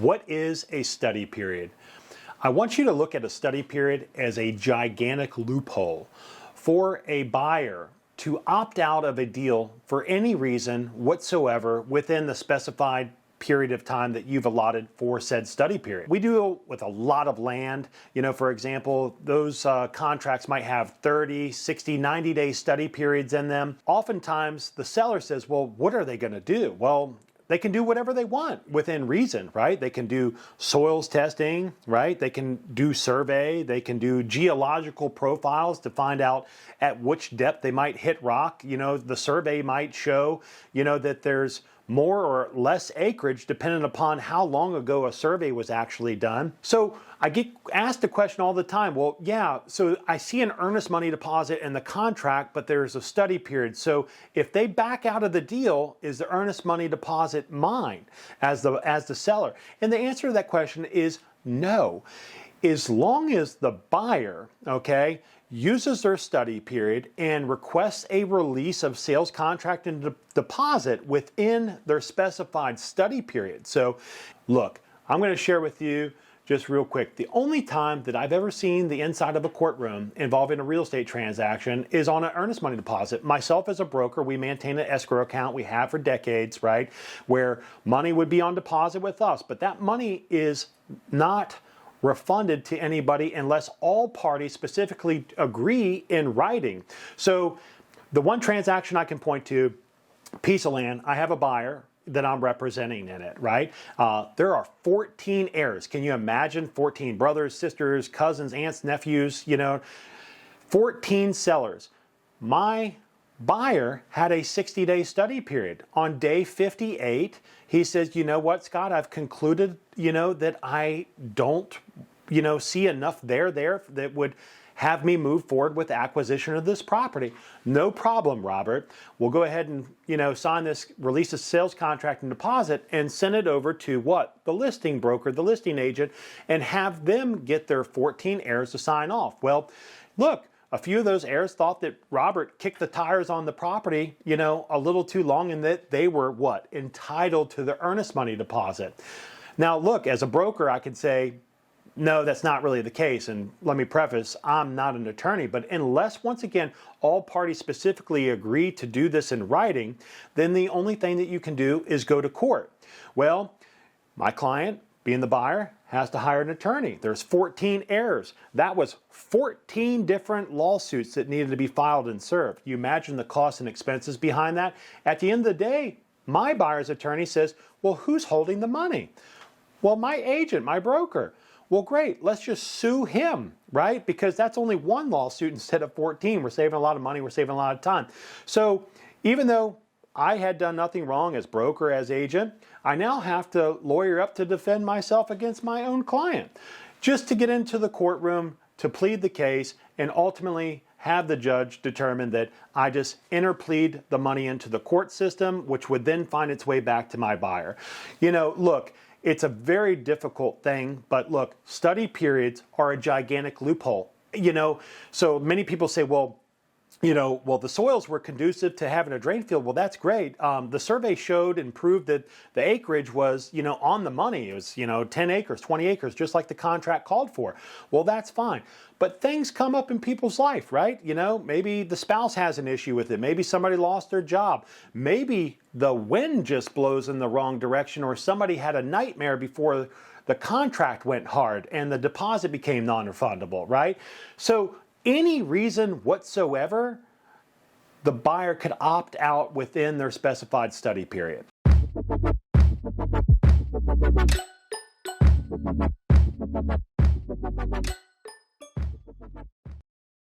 What is a study period? I want you to look at a study period as a gigantic loophole for a buyer to opt out of a deal for any reason whatsoever within the specified period of time that you've allotted for said study period. We deal with a lot of land. For example, those contracts might have 30, 60, 90-day study periods in them. Oftentimes the seller says, well, what are they going to do? Well, they can do whatever they want within reason, right? They can do soils testing, right? They can do survey. They can do geological profiles to find out at which depth they might hit rock. The survey might show, that there's more or less acreage depending upon how long ago a survey was actually done. So I get asked the question all the time, well, yeah, so I see an earnest money deposit in the contract, but there's a study period. So if they back out of the deal, is the earnest money deposit mine as the seller? And the answer to that question is no. As long as the buyer, uses their study period and requests a release of sales contract and deposit within their specified study period. So look, I'm going to share with you just real quick. The only time that I've ever seen the inside of a courtroom involving a real estate transaction is on an earnest money deposit. Myself as a broker, we maintain an escrow account we have for decades, right? Where money would be on deposit with us, but that money is not refunded to anybody unless all parties specifically agree in writing. So the one transaction I can point to, piece of land, I have a buyer that I'm representing in it, right? There are 14 heirs. Can you imagine 14 brothers, sisters, cousins, aunts, nephews, 14 sellers. My buyer had a 60-day study period. On day 58, he says, you know what, Scott, I've concluded, that I don't, see enough there that would have me move forward with the acquisition of this property. No problem, Robert. We'll go ahead and, sign this, release a sales contract and deposit and send it over to what? The listing broker, the listing agent, and have them get their 14 heirs to sign off. Well, look, a few of those heirs thought that Robert kicked the tires on the property, a little too long, and that they were what? Entitled to the earnest money deposit. Now, look, as a broker, I could say, no, that's not really the case. And let me preface, I'm not an attorney, but unless, once again, all parties specifically agree to do this in writing, then the only thing that you can do is go to court. Well, my client, being the buyer, has to hire an attorney. There's 14 heirs. That was 14 different lawsuits that needed to be filed and served. You imagine the costs and expenses behind that? At the end of the day, my buyer's attorney says, well, who's holding the money? Well, my agent, my broker. Well, great, let's just sue him, right? Because that's only one lawsuit instead of 14. We're saving a lot of money, we're saving a lot of time. So even though I had done nothing wrong as broker, as agent, I now have to lawyer up to defend myself against my own client, just to get into the courtroom, to plead the case, and ultimately have the judge determine that I just interplead the money into the court system, which would then find its way back to my buyer. Look, it's a very difficult thing, but look, study periods are a gigantic loophole. So many people say, well, the soils were conducive to having a drain field. Well, that's great. The survey showed and proved that the acreage was, on the money. It was, 10 acres, 20 acres, just like the contract called for. Well, that's fine. But things come up in people's life, right? Maybe the spouse has an issue with it. Maybe somebody lost their job. Maybe the wind just blows in the wrong direction, or somebody had a nightmare before the contract went hard and the deposit became non-refundable, right? So any reason whatsoever, the buyer could opt out within their specified study period.